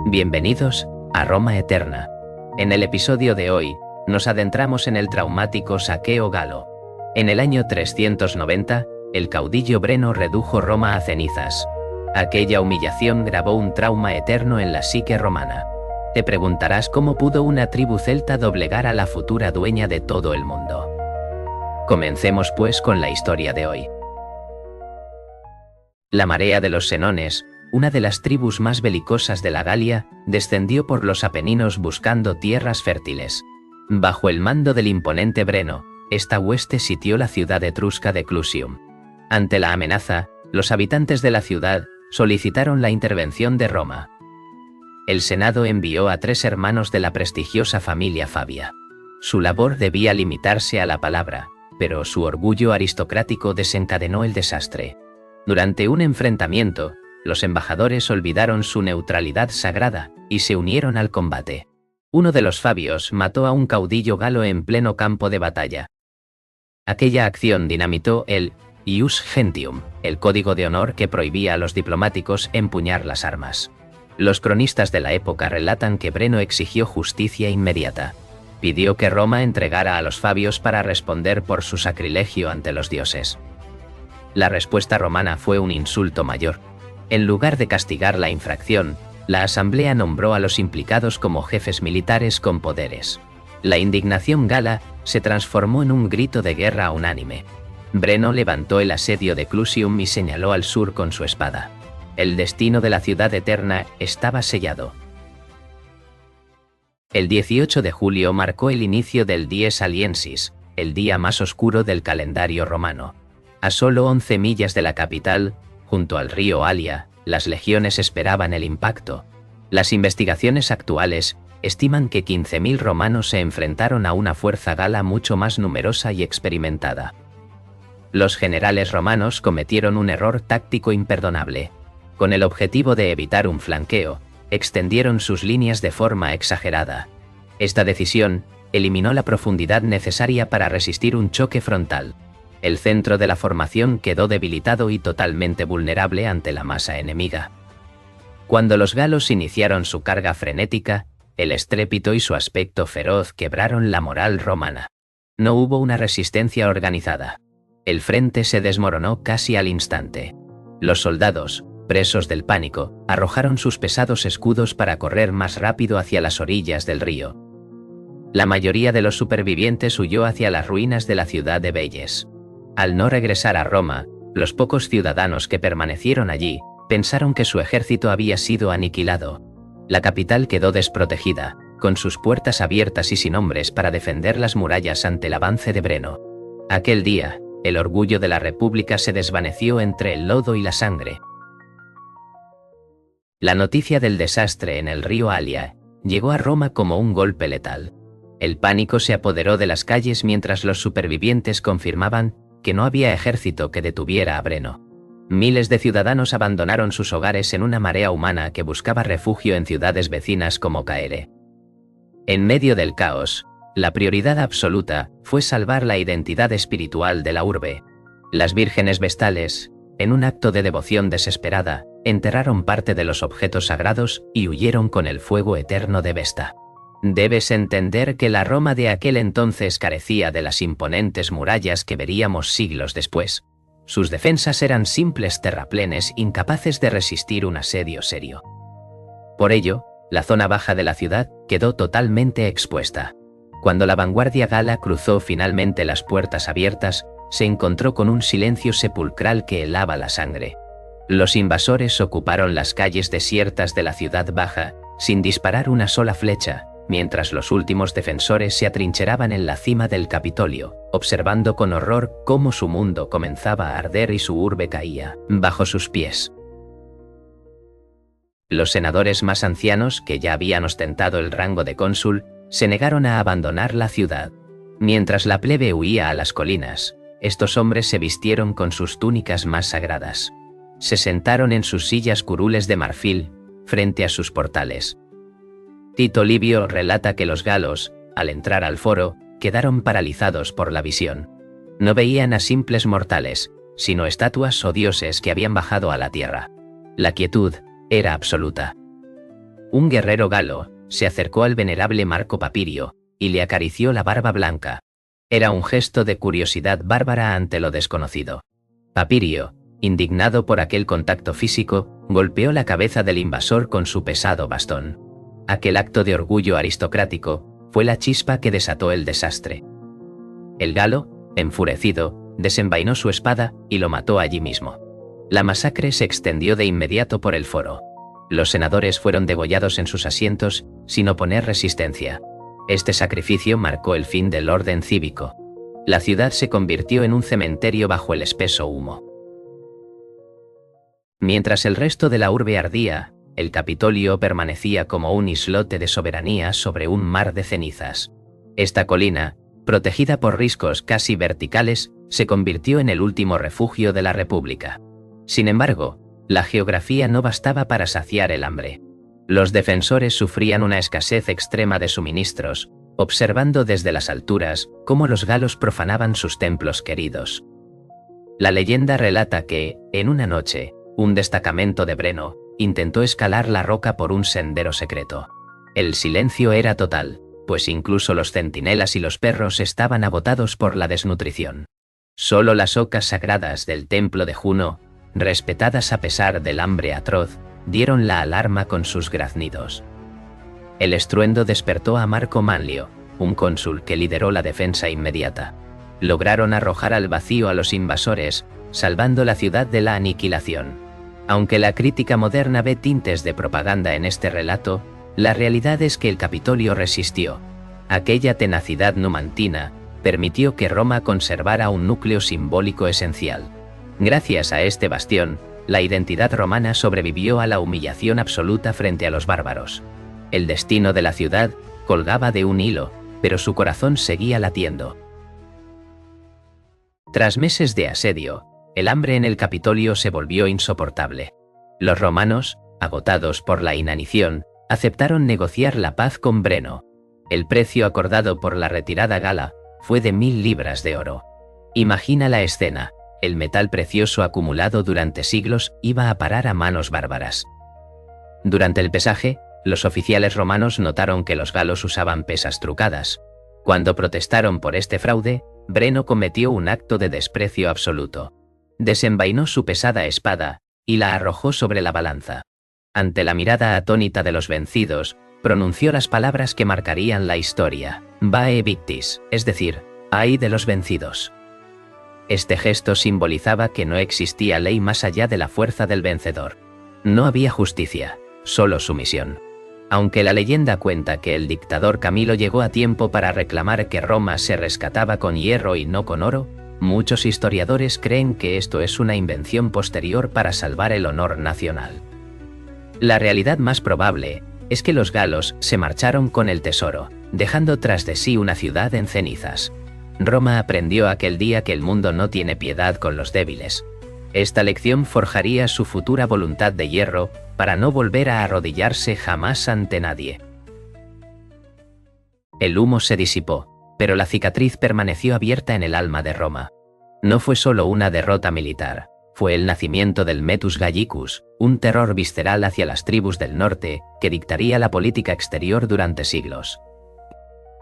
Bienvenidos a Roma Eterna. En el episodio de hoy, nos adentramos en el traumático saqueo galo. En el año 390, el caudillo Breno redujo Roma a cenizas. Aquella humillación grabó un trauma eterno en la psique romana. Te preguntarás cómo pudo una tribu celta doblegar a la futura dueña de todo el mundo. Comencemos pues con la historia de hoy. La marea de los senones, una de las tribus más belicosas de la Galia, descendió por los Apeninos buscando tierras fértiles. Bajo el mando del imponente Breno, esta hueste sitió la ciudad etrusca de Clusium. Ante la amenaza, los habitantes de la ciudad solicitaron la intervención de Roma. El Senado envió a 3 hermanos de la prestigiosa familia Fabia. Su labor debía limitarse a la palabra, pero su orgullo aristocrático desencadenó el desastre. Durante un enfrentamiento, los embajadores olvidaron su neutralidad sagrada y se unieron al combate. Uno de los Fabios mató a un caudillo galo en pleno campo de batalla. Aquella acción dinamitó el ius gentium, el código de honor que prohibía a los diplomáticos empuñar las armas. Los cronistas de la época relatan que Breno exigió justicia inmediata. Pidió que Roma entregara a los Fabios para responder por su sacrilegio ante los dioses. La respuesta romana fue un insulto mayor. En lugar de castigar la infracción, la asamblea nombró a los implicados como jefes militares con poderes. La indignación gala se transformó en un grito de guerra unánime. Breno levantó el asedio de Clusium y señaló al sur con su espada. El destino de la ciudad eterna estaba sellado. El 18 de julio marcó el inicio del Dies Aliensis, el día más oscuro del calendario romano. A solo 11 millas de la capital, junto al río Alia, las legiones esperaban el impacto. Las investigaciones actuales estiman que 15.000 romanos se enfrentaron a una fuerza gala mucho más numerosa y experimentada. Los generales romanos cometieron un error táctico imperdonable. Con el objetivo de evitar un flanqueo, extendieron sus líneas de forma exagerada. Esta decisión eliminó la profundidad necesaria para resistir un choque frontal. El centro de la formación quedó debilitado y totalmente vulnerable ante la masa enemiga. Cuando los galos iniciaron su carga frenética, el estrépito y su aspecto feroz quebraron la moral romana. No hubo una resistencia organizada. El frente se desmoronó casi al instante. Los soldados, presos del pánico, arrojaron sus pesados escudos para correr más rápido hacia las orillas del río. La mayoría de los supervivientes huyó hacia las ruinas de la ciudad de Veies. Al no regresar a Roma, los pocos ciudadanos que permanecieron allí pensaron que su ejército había sido aniquilado. La capital quedó desprotegida, con sus puertas abiertas y sin hombres para defender las murallas ante el avance de Breno. Aquel día, el orgullo de la República se desvaneció entre el lodo y la sangre. La noticia del desastre en el río Alia llegó a Roma como un golpe letal. El pánico se apoderó de las calles mientras los supervivientes confirmaban que no había ejército que detuviera a Breno. Miles de ciudadanos abandonaron sus hogares en una marea humana que buscaba refugio en ciudades vecinas como Caere. En medio del caos, la prioridad absoluta fue salvar la identidad espiritual de la urbe. Las vírgenes vestales, en un acto de devoción desesperada, enterraron parte de los objetos sagrados y huyeron con el fuego eterno de Vesta. Debes entender que la Roma de aquel entonces carecía de las imponentes murallas que veríamos siglos después. Sus defensas eran simples terraplenes incapaces de resistir un asedio serio. Por ello, la zona baja de la ciudad quedó totalmente expuesta. Cuando la vanguardia gala cruzó finalmente las puertas abiertas, se encontró con un silencio sepulcral que helaba la sangre. Los invasores ocuparon las calles desiertas de la ciudad baja, sin disparar una sola flecha, mientras los últimos defensores se atrincheraban en la cima del Capitolio, observando con horror cómo su mundo comenzaba a arder y su urbe caía bajo sus pies. Los senadores más ancianos, que ya habían ostentado el rango de cónsul, se negaron a abandonar la ciudad. Mientras la plebe huía a las colinas, estos hombres se vistieron con sus túnicas más sagradas. Se sentaron en sus sillas curules de marfil, frente a sus portales. Tito Livio relata que los galos, al entrar al foro, quedaron paralizados por la visión. No veían a simples mortales, sino estatuas o dioses que habían bajado a la tierra. La quietud era absoluta. Un guerrero galo se acercó al venerable Marco Papirio y le acarició la barba blanca. Era un gesto de curiosidad bárbara ante lo desconocido. Papirio, indignado por aquel contacto físico, golpeó la cabeza del invasor con su pesado bastón. Aquel acto de orgullo aristocrático fue la chispa que desató el desastre. El galo, enfurecido, desenvainó su espada y lo mató allí mismo. La masacre se extendió de inmediato por el foro. Los senadores fueron degollados en sus asientos sin oponer resistencia. Este sacrificio marcó el fin del orden cívico. La ciudad se convirtió en un cementerio bajo el espeso humo. Mientras el resto de la urbe ardía, el Capitolio permanecía como un islote de soberanía sobre un mar de cenizas. Esta colina, protegida por riscos casi verticales, se convirtió en el último refugio de la República. Sin embargo, la geografía no bastaba para saciar el hambre. Los defensores sufrían una escasez extrema de suministros, observando desde las alturas cómo los galos profanaban sus templos queridos. La leyenda relata que, en una noche, un destacamento de Breno intentó escalar la roca por un sendero secreto. El silencio era total, pues incluso los centinelas y los perros estaban agotados por la desnutrición. Solo las ocas sagradas del templo de Juno, respetadas a pesar del hambre atroz, dieron la alarma con sus graznidos. El estruendo despertó a Marco Manlio, un cónsul que lideró la defensa inmediata. Lograron arrojar al vacío a los invasores, salvando la ciudad de la aniquilación. Aunque la crítica moderna ve tintes de propaganda en este relato, la realidad es que el Capitolio resistió. Aquella tenacidad numantina permitió que Roma conservara un núcleo simbólico esencial. Gracias a este bastión, la identidad romana sobrevivió a la humillación absoluta frente a los bárbaros. El destino de la ciudad colgaba de un hilo, pero su corazón seguía latiendo. Tras meses de asedio, el hambre en el Capitolio se volvió insoportable. Los romanos, agotados por la inanición, aceptaron negociar la paz con Breno. El precio acordado por la retirada gala fue de 1000 libras de oro. Imagina la escena: el metal precioso acumulado durante siglos iba a parar a manos bárbaras. Durante el pesaje, los oficiales romanos notaron que los galos usaban pesas trucadas. Cuando protestaron por este fraude, Breno cometió un acto de desprecio absoluto. Desenvainó su pesada espada y la arrojó sobre la balanza. Ante la mirada atónita de los vencidos, pronunció las palabras que marcarían la historia: Vae victis, es decir, ay de los vencidos. Este gesto simbolizaba que no existía ley más allá de la fuerza del vencedor. No había justicia, solo sumisión. Aunque la leyenda cuenta que el dictador Camilo llegó a tiempo para reclamar que Roma se rescataba con hierro y no con oro, muchos historiadores creen que esto es una invención posterior para salvar el honor nacional. La realidad más probable es que los galos se marcharon con el tesoro, dejando tras de sí una ciudad en cenizas. Roma aprendió aquel día que el mundo no tiene piedad con los débiles. Esta lección forjaría su futura voluntad de hierro para no volver a arrodillarse jamás ante nadie. El humo se disipó, pero la cicatriz permaneció abierta en el alma de Roma. No fue solo una derrota militar, fue el nacimiento del Metus Gallicus, un terror visceral hacia las tribus del norte que dictaría la política exterior durante siglos.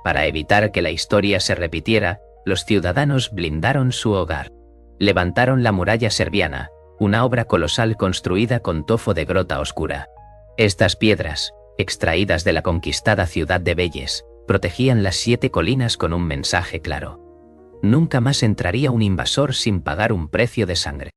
Para evitar que la historia se repitiera, los ciudadanos blindaron su hogar. Levantaron la muralla serviana, una obra colosal construida con tofo de grota oscura. Estas piedras, extraídas de la conquistada ciudad de Velles, protegían las 7 colinas con un mensaje claro: nunca más entraría un invasor sin pagar un precio de sangre.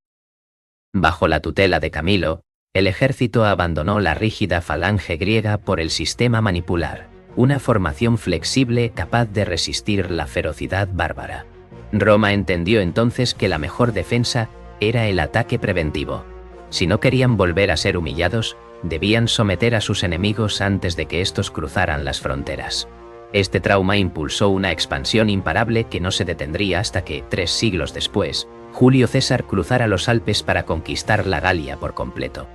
Bajo la tutela de Camilo, el ejército abandonó la rígida falange griega por el sistema manipular, una formación flexible capaz de resistir la ferocidad bárbara. Roma entendió entonces que la mejor defensa era el ataque preventivo. Si no querían volver a ser humillados, debían someter a sus enemigos antes de que estos cruzaran las fronteras. Este trauma impulsó una expansión imparable que no se detendría hasta que, 3 siglos después, Julio César cruzara los Alpes para conquistar la Galia por completo.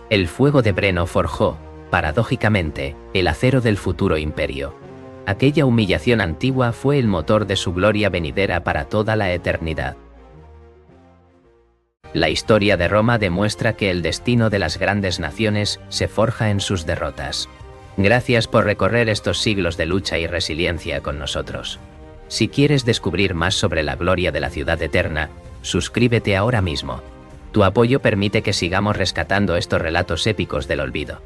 El fuego de Breno forjó, paradójicamente, el acero del futuro imperio. Aquella humillación antigua fue el motor de su gloria venidera para toda la eternidad. La historia de Roma demuestra que el destino de las grandes naciones se forja en sus derrotas. Gracias por recorrer estos siglos de lucha y resiliencia con nosotros. Si quieres descubrir más sobre la gloria de la ciudad eterna, suscríbete ahora mismo. Tu apoyo permite que sigamos rescatando estos relatos épicos del olvido.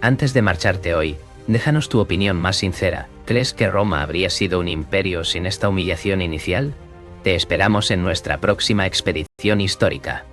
Antes de marcharte hoy, déjanos tu opinión más sincera. ¿Crees que Roma habría sido un imperio sin esta humillación inicial? Te esperamos en nuestra próxima expedición histórica.